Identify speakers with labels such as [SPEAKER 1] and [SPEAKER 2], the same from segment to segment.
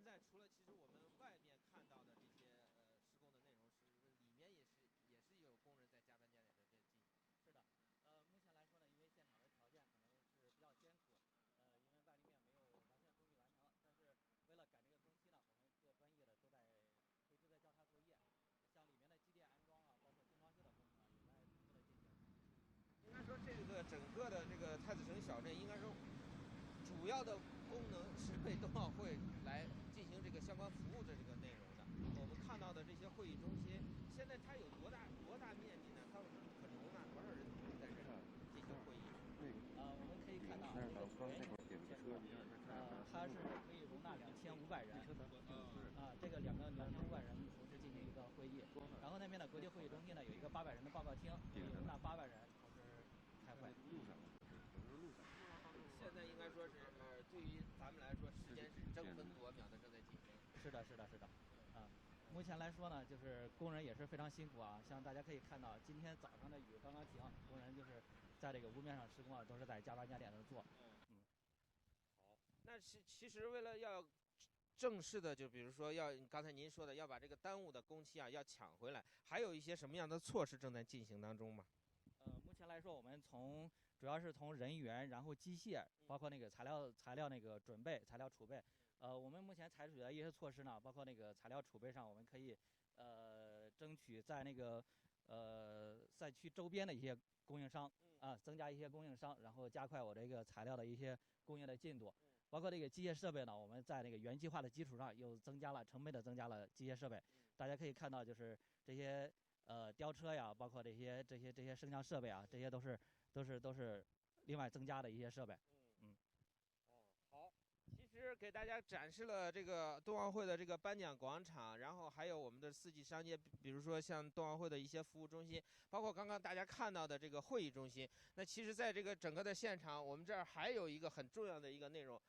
[SPEAKER 1] 在除了其实我们外面看到的这些施工的内容，是里面也是有工人在加班加点的在进行。
[SPEAKER 2] 是的，目前来说呢，因为现场的条件可能是比较艰苦，因为外立面没有完全工艺完成，但是为了赶这个工期呢，我们各专业的都在随时在交叉作业，像里面的机电安装啊，包括精装修的工程啊，也在同步的进行。
[SPEAKER 1] 应该说，这个整个的这个太子城小镇，应该说主要的功能是为冬奥会来进行这个相关服务的这个内容的。我们看到的这些会议中心，现在它有多大面积呢？它可容纳多少人在这儿进行会议？
[SPEAKER 2] 我们可以看到这个圆形建筑，它是可以容纳2500人，这个2500人同时进行一个会议。然后那边的国际会议中心呢，有一个800人的报告厅，可以容纳800人同时开会。
[SPEAKER 1] 现在应该说是对于咱们来说，时间是争分夺秒的正在进行。
[SPEAKER 2] 是的，目前来说呢，就是工人也是非常辛苦啊。像大家可以看到，今天早上的雨刚刚停，工人就是在这个屋面上施工啊，都是在加班加点的做。
[SPEAKER 1] 好，那其实为了要正式的，就比如说刚才您说的要把这个耽误的工期啊要抢回来，还有一些什么样的措施正在进行当中吗？
[SPEAKER 2] 目前来说，我们主要是从人员，然后机械，包括那个材料那个准备、材料储备。我们目前采取的一些措施呢，包括那个材料储备上，我们可以争取在那个赛区周边的一些供应商增加一些供应商，然后加快我这个材料的一些供应的进度。包括这个机械设备呢，我们在那个原计划的基础上又成倍的增加了机械设备。大家可以看到，就是这些吊车呀，包括这些升降设备啊，这些都是另外增加的一些设备。
[SPEAKER 1] 好，其实给大家展示了这个冬奥会的这个颁奖广场，然后还有我们的4季商街，比如说像冬奥会的一些服务中心，包括刚刚大家看到的这个会议中心。那其实在这个整个的现场，我们这儿还有一个很重要的一个内容。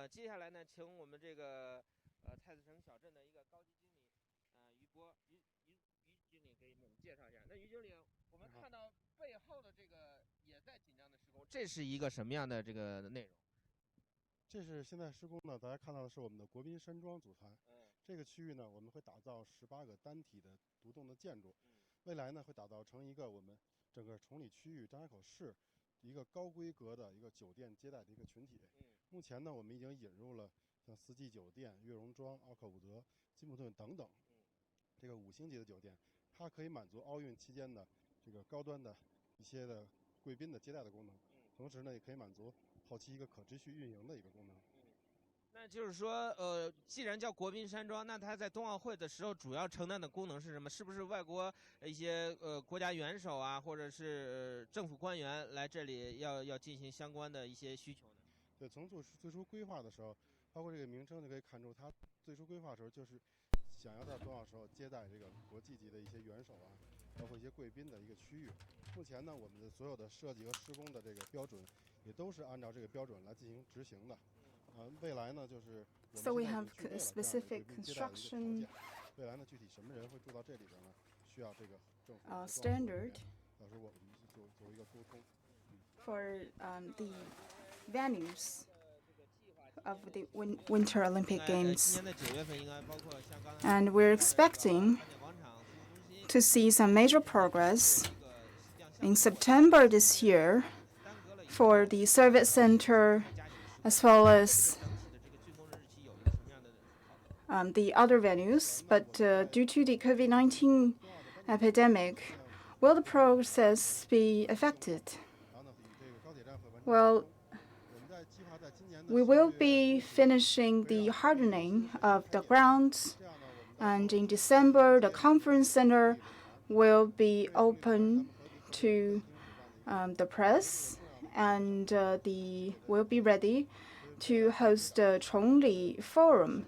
[SPEAKER 1] 接下来呢，请我们这个太子城小镇的一个高级经理于经理给我们介绍一下。那于经理，我们看到背后的这个也在紧张的施工，这是一个什么样的这个内容？
[SPEAKER 3] 这是现在施工呢，大家看到的是我们的国宾山庄组团。这个区域呢，我们会打造18个单体的独栋的建筑，未来呢会打造成一个我们整个崇礼区域张家口市一个高规格的一个酒店接待的一个群体。目前呢，我们已经引入了像四季酒店、悦榕庄、奥克伍德、金普顿等等这个5星级的酒店，它可以满足奥运期间的这个高端的一些的贵宾的接待的功能，同时呢也可以满足后期一个可持续运营的一个功能。
[SPEAKER 1] 那就是说，既然叫国宾山庄，那它在冬奥会的时候主要承担的功能是什么？是不是外国一些国家元首啊，或者是政府官员来这里要进行相关的一些需求呢？
[SPEAKER 3] 对，从最初规划的时候，包括这个名称就可以看出，它最初规划的时候就是想要在冬奥时候接待这个国际级的一些元首啊，包括一些贵宾的一个区域。目前呢，我们的所有的设计和施工的这个标准，也都是按照这个标准来进行执行的。未来呢，就是
[SPEAKER 4] So we have specific construction
[SPEAKER 3] 未来呢，具体什么人会住到这里边呢？需要这个政府
[SPEAKER 4] standard
[SPEAKER 3] 到时候我们做一个沟通。
[SPEAKER 4] for the venues of the Winter Olympic Games. And we're expecting to see some major progress in September this year for the service center as well as the other venues. But due to the COVID-19 epidemic, will the process be affected? Well, we will be finishing the hardening of the grounds, and in December, the conference center will be open to the press, and will be ready to host the Chongli Forum.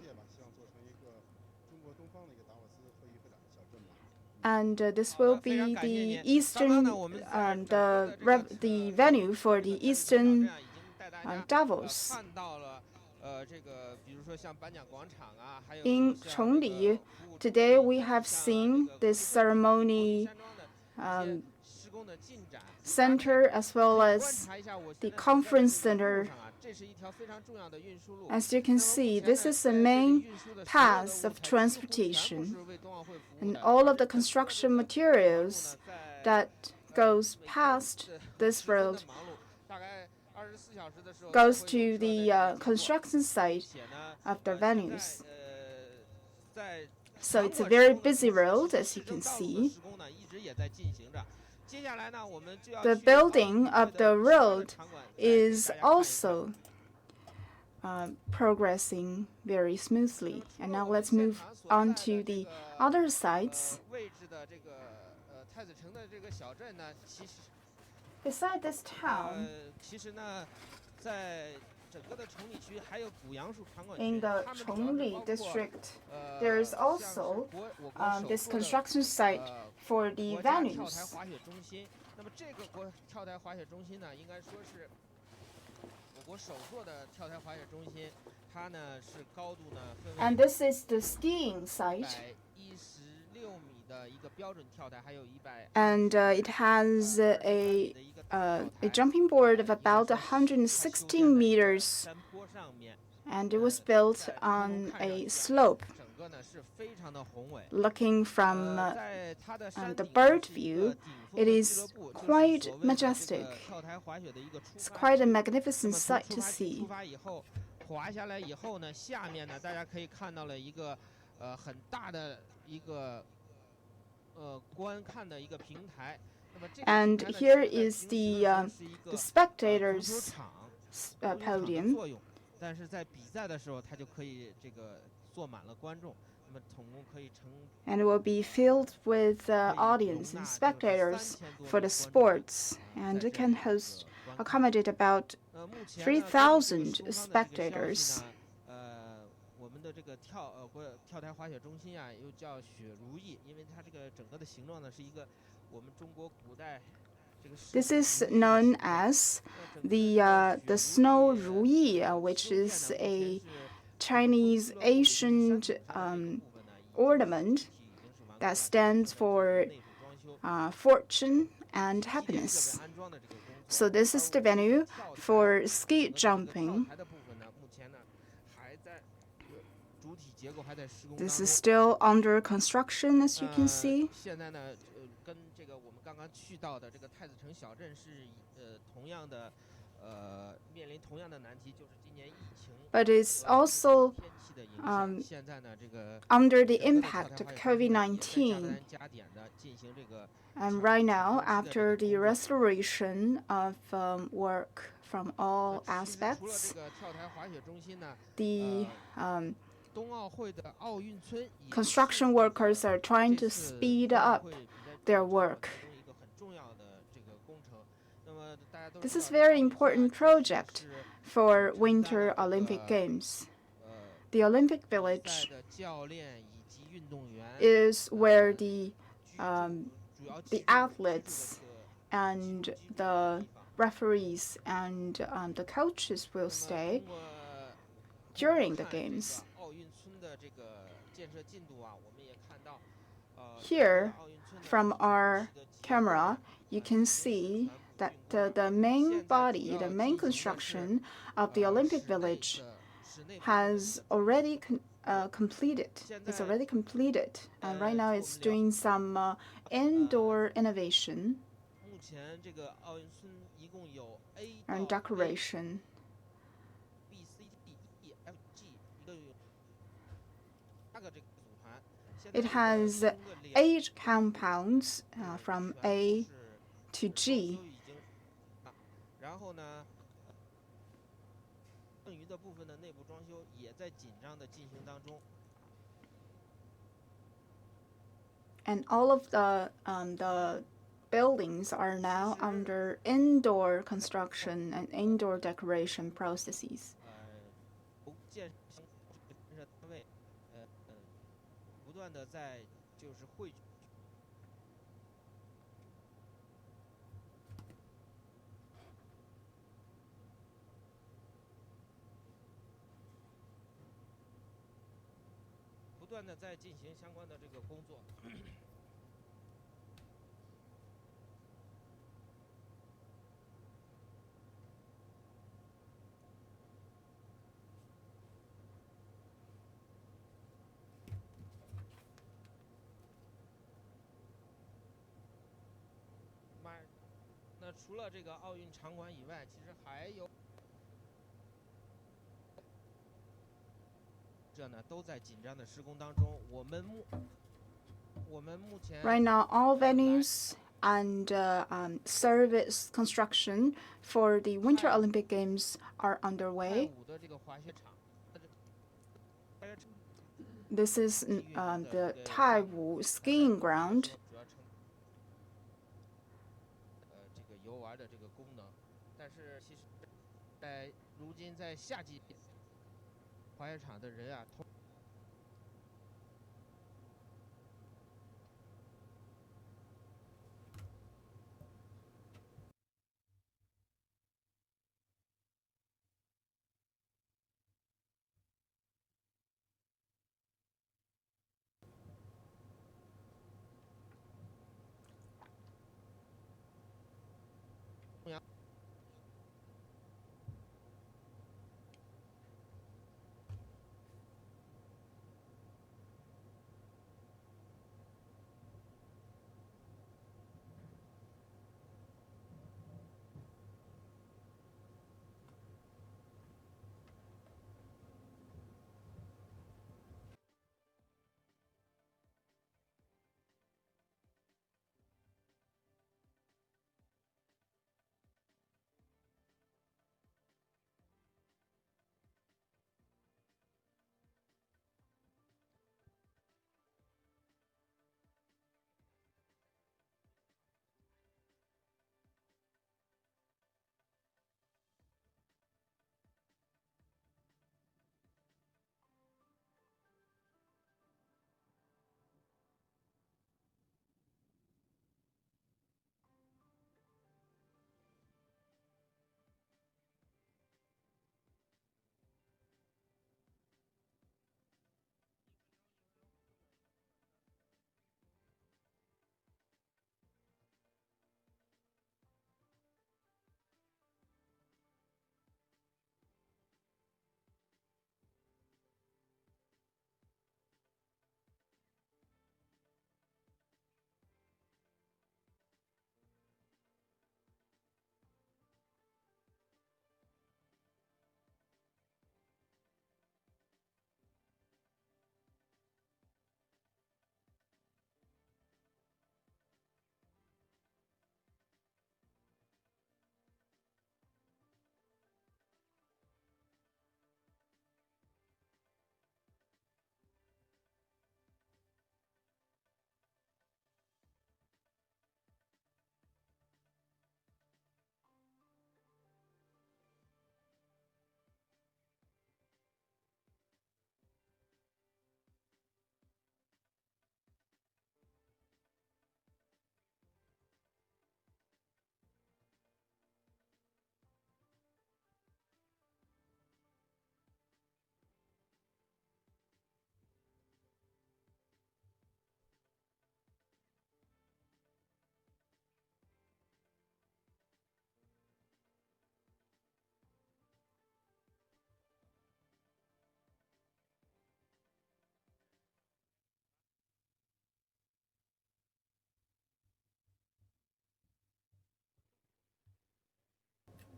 [SPEAKER 4] And this will be the eastern, the venue for the Eastern Davos. In Chongli, today we have seen this ceremony center as well as the conference center As you can see, this is the main path of transportation, and all of the construction materials that goes past this road goes to the construction site of the venues. So it's a very busy road, as you can see. The building of the road is also progressing very smoothly. And now let's move on to the other sites. Beside this town, in the Chongli district, there is also this construction site for the venues. And this is the skiing site. And it has a jumping board of about 116 meters, and it was built on a slope. Looking from the bird view, it is quite majestic. It's quite a magnificent sight to see. And here is the spectators' podium. And it will be filled with audience and spectators for the sports, and it can accommodate about 3,000 spectators. This is known as the Snow Ruyi, which is a Chinese ancient ornament that stands for fortune and happiness. So this is the venue for ski jumping. This is still under construction, as you can see. But it's also under the impact of COVID-19. And right now, after the restoration of work from all aspects, the construction workers are trying to speed up their work. This is a very important project for Winter Olympic Games. The Olympic Village is where the athletes and the referees and the coaches will stay during the games. Here, from our camera, you can see that the main body, the main construction of the Olympic Village has already completed. It's already completed, and right now it's doing some indoor innovation and decoration. It has 8 compounds from A to G. And all of the buildings are now under indoor construction and indoor decoration processes.
[SPEAKER 1] 那除了这个奥运场馆以外，其实还有这呢都在紧张的施工当中。我们目前
[SPEAKER 4] Right now, all venues and service construction for the Winter Olympic Games are underway.
[SPEAKER 1] 5的这个滑雪场，
[SPEAKER 4] This is the Taiwu skiing ground.
[SPEAKER 1] 这个游玩的这个功能，但是其实，在如今在夏季滑雪场的人啊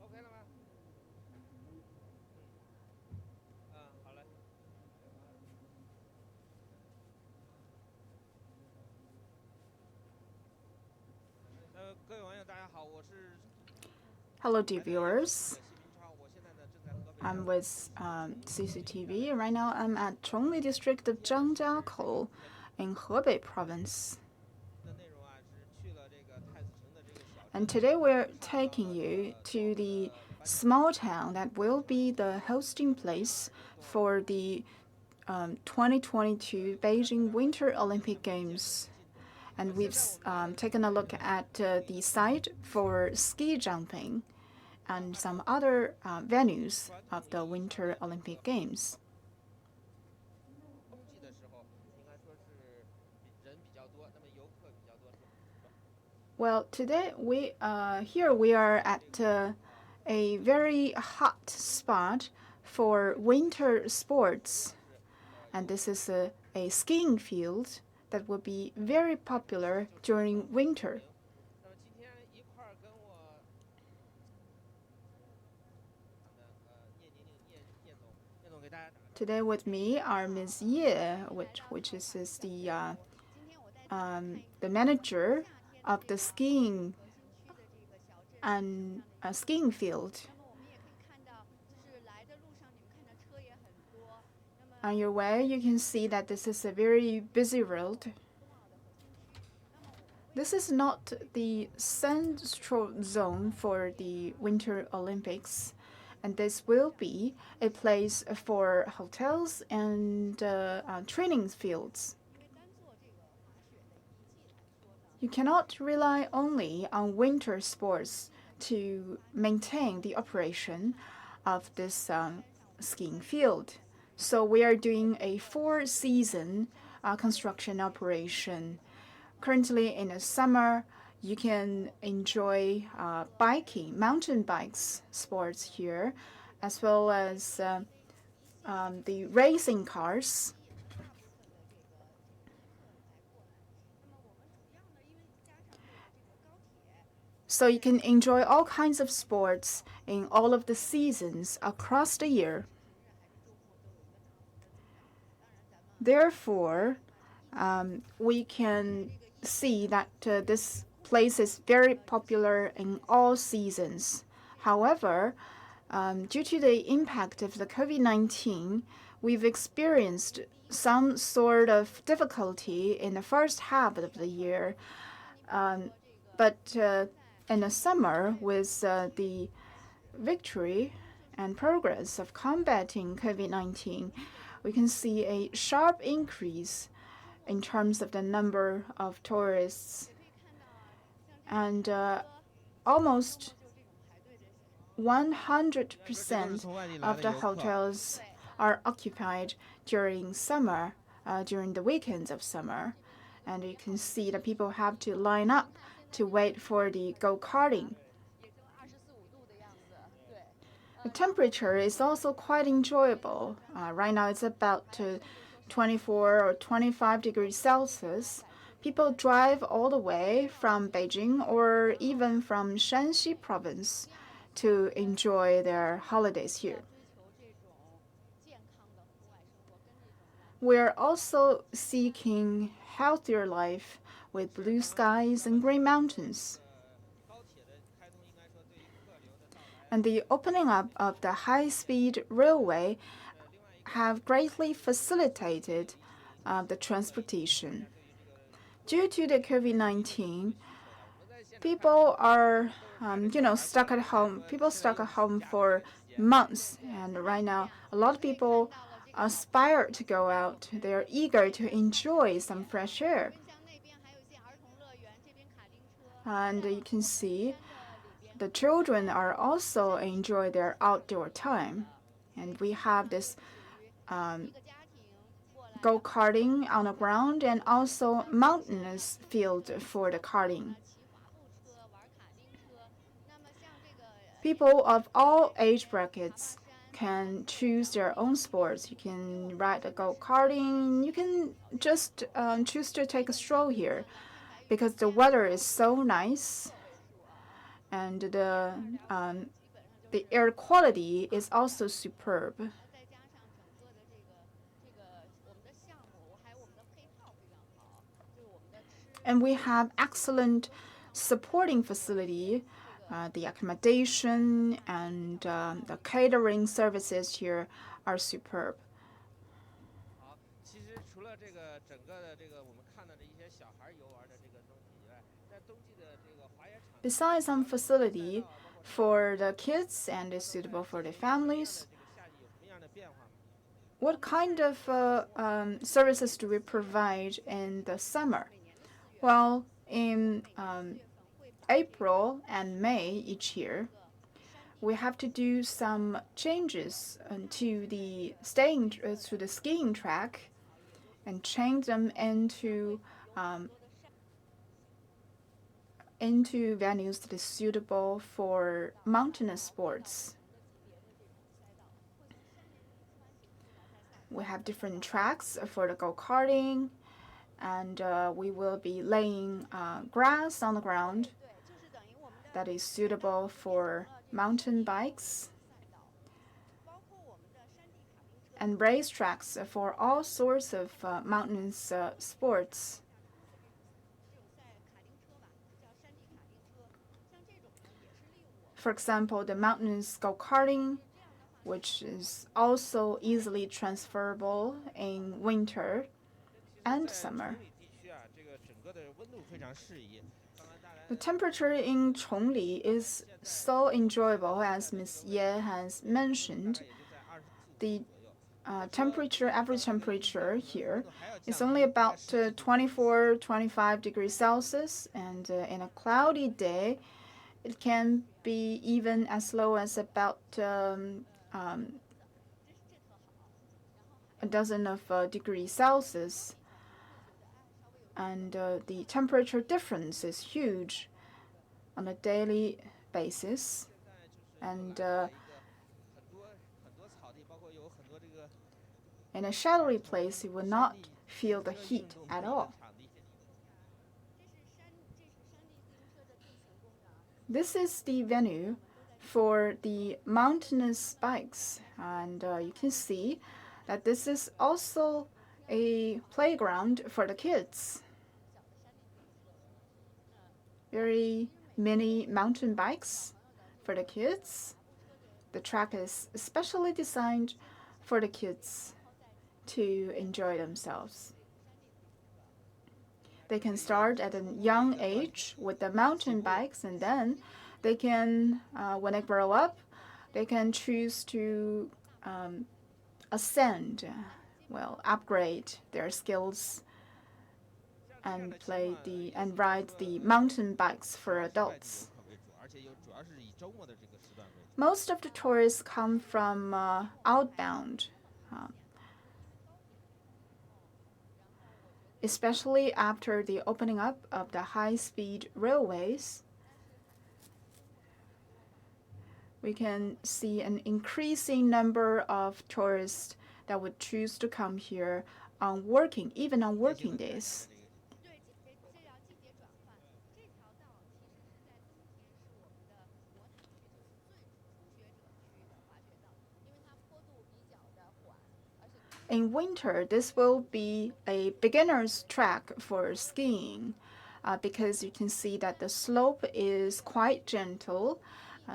[SPEAKER 1] ，OK 了吗？好嘞。各位网友，大家好，我是
[SPEAKER 4] Hello, dear viewers. I'm with CCTV. Right now, I'm at Chongli district of Zhangjiakou in Hebei Province. And today we're taking you to the small town that will be the hosting place for the 2022 Beijing Winter Olympic Games. And we've taken a look at the site for ski jumping and some other venues of the Winter Olympic Games. Well, today we are at a very hot spot for winter sports, and this is a skiing field that will be very popular during winter. Today with me are Ms. Ye, which is the manager of the skiing and skiing field. On your way, you can see that this is a very busy road. This is not the central zone for the Winter Olympics, and this will be a place for hotels and training fields. You cannot rely only on winter sports to maintain the operation of this skiing field. So we are doing a 4-season construction operation. Currently in the summer, you can enjoy biking, mountain bikes sports here, as well as the racing cars. So you can enjoy all kinds of sports in all of the seasons across the year. Therefore, we can see that this place is very popular in all seasons. However, due to the impact of the COVID-19, we've experienced some sort of difficulty in the first half of the year. But in the summer, with the victory and progress of combating COVID-19, we can see a sharp increase in terms of the number of tourists, and almost 100% of the hotels are occupied during summer, during the weekends of summer. And you can see that people have to line up to wait for the go-karting. The temperature is also quite enjoyable. Right now it's about 24 or 25 degrees Celsius. People drive all the way from Beijing or even from Shanxi Province to enjoy their holidays here. We're also seeking healthier life with blue skies and green mountains. And the opening up of the high-speed railway have greatly facilitated the transportation. Due to the COVID-19, people are, stuck at home. People stuck at home for months, and right now a lot of people aspire to go out. They are eager to enjoy some fresh air. And you can see the children are also enjoy their outdoor time. And we have this go-karting on the ground and also mountainous field for the karting. People of all age brackets can choose their own sports. You can ride a go-karting. You can just choose to take a stroll here because the weather is so nice, and the air quality is also superb. And we have excellent supporting facility. The accommodation and the catering services here are superb. Besides some facility for the kids and is suitable for the families, what kind of services do we provide in the summer? Well, in April and May each year, we have to do some changes to the skiing track and change them into venues that is suitable for mountainous sports. We have different tracks for the go-karting, and we will be laying grass on the ground that is suitable for mountain bikes. and racetracks for all sorts of mountainous sports. For example, the mountainous go-karting, which is also easily transferable in winter and summer. The temperature in Chongli is so enjoyable, as Ms. Ye has mentioned. The average temperature here is only about 24, 25 degrees Celsius, and in a cloudy day, it can be even as low as about a dozen of degrees Celsius. And the temperature difference is huge on a daily basis. And in a shadowy place, you will not feel the heat at all. This is the venue for the mountainous bikes, and you can see that this is also a playground for the kids. Very many mountain bikes for the kids. The track is especially designed for the kids to enjoy themselves. They can start at a young age with the mountain bikes, and then they can, when they grow up, they can choose to upgrade their skills and ride the mountain bikes for adults. Most of the tourists come from outbound, especially after the opening up of the high-speed railways. We can see an increasing number of tourists that would choose to come here even on working days. In winter, this will be a beginner's track for skiing because you can see that the slope is quite gentle,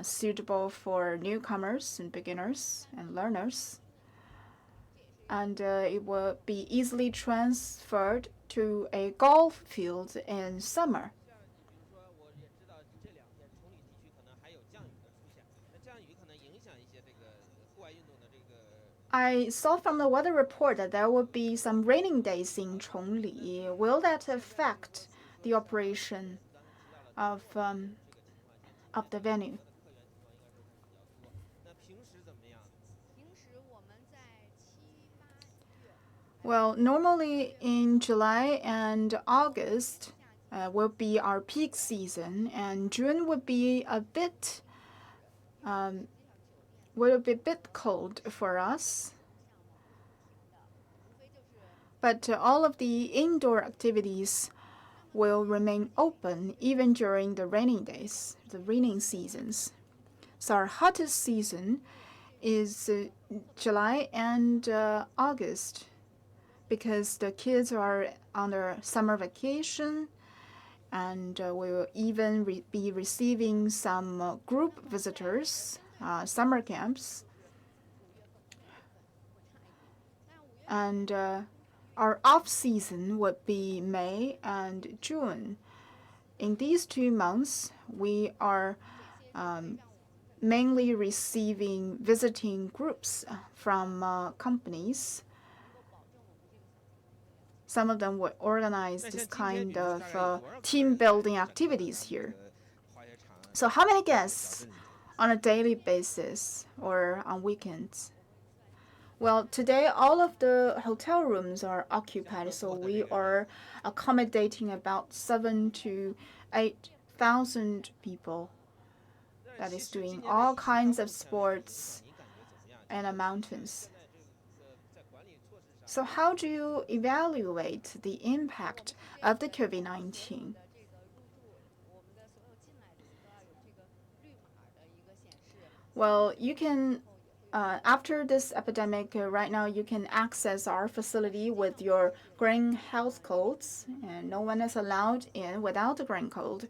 [SPEAKER 4] suitable for newcomers and beginners and learners. And it will be easily transferred to a golf field in summer. I saw from the weather report that there will be some raining days in Chongli. Will that affect the operation of the venue? Well, normally in July and August will be our peak season, and June would be a bit cold for us. But all of the indoor activities will remain open even during the raining days, the raining seasons. So our hottest season is July and August, because the kids are on their summer vacation, and we will even be receiving some group visitors, summer camps. And our off-season would be May and June. In these 2 months, we are mainly receiving visiting groups from companies. Some of them would organize this kind of team-building activities here. So how many guests on a daily basis or on weekends? Well, today all of the hotel rooms are occupied, so we are accommodating about 7,000 to 8,000 people. That is doing all kinds of sports in the mountains. So how do you evaluate the impact of the COVID-19? Well, you can after this epidemic, right now you can access our facility with your green health codes, and no one is allowed in without a green code.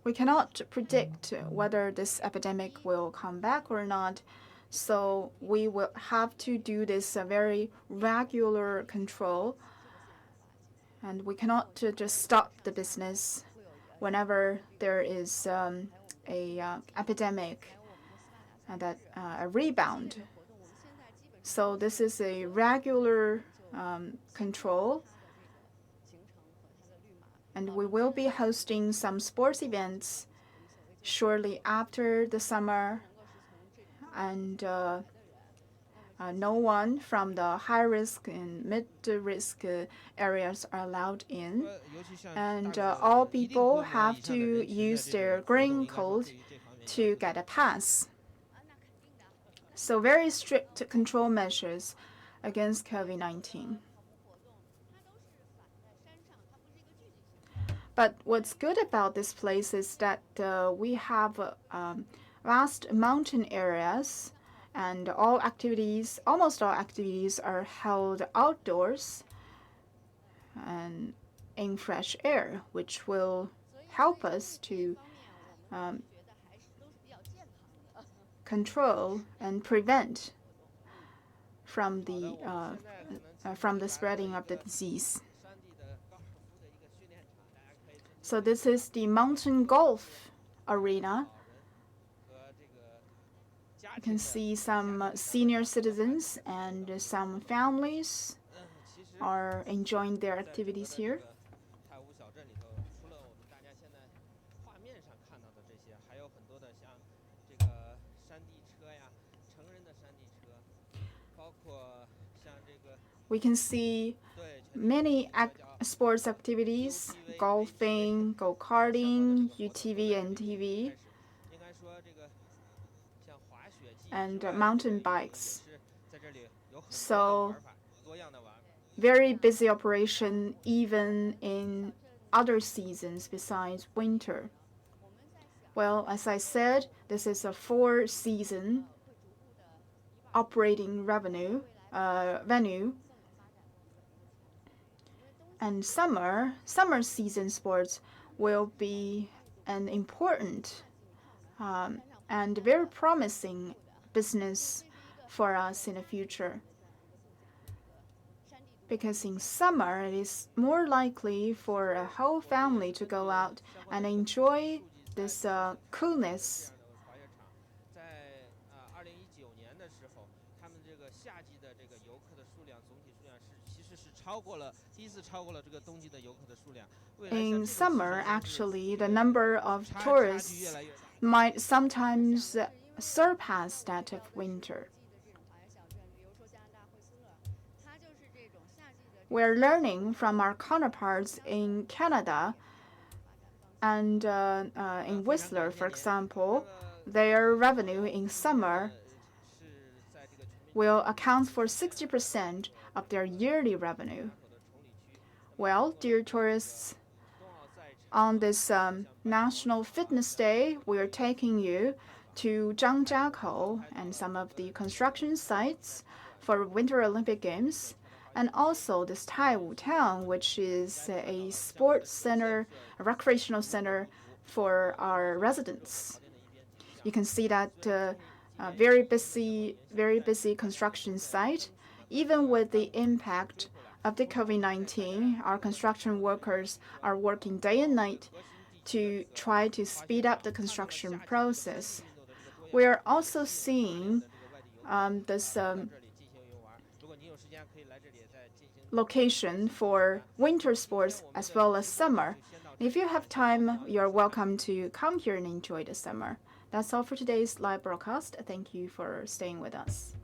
[SPEAKER 4] We cannot predict whether this epidemic will come back or not, so we will have to do this very regular control, and we cannot just stop the business whenever there is a epidemic and a rebound. So this is a regular control, and we will be hosting some sports events shortly after the summer, and no one from the high-risk and mid-risk areas are allowed in, and all people have to use their green code to get a pass. So very strict control measures against COVID-19. But what's good about this place is that we have vast mountain areas, and almost all activities are held outdoors and in fresh air, which will help us to control and prevent from the spreading of the disease. So this is the mountain golf arena. You can see some senior citizens and some families are enjoying their activities here. We can see many sports activities: golfing, go-karting, UTV and TV, and mountain bikes. So very busy operation even in other seasons besides winter. Well, as I said, this is a 4-season operating venue. And summer season sports will be an important and very promising business for us in the future. Because in summer, it is more likely for a whole family to go out and enjoy this coolness. In summer, actually, the number of tourists might sometimes surpass that of winter. We're learning from our counterparts in Canada and in Whistler, for example. Their revenue in summer will account for 60% of their yearly revenue. Well, dear tourists, on this National Fitness Day, we are taking you to Zhangjiakou and some of the construction sites for Winter Olympic Games, and also this Taiwu town, which is a sports center, a recreational center for our residents. You can see that very busy construction site. Even with the impact of the COVID-19, our construction workers are working day and night to try to speed up the construction process. We are also seeing this location for winter sports as well as summer. If you have time, you're welcome to come here and enjoy the summer. That's all for today's live broadcast. Thank you for staying with us.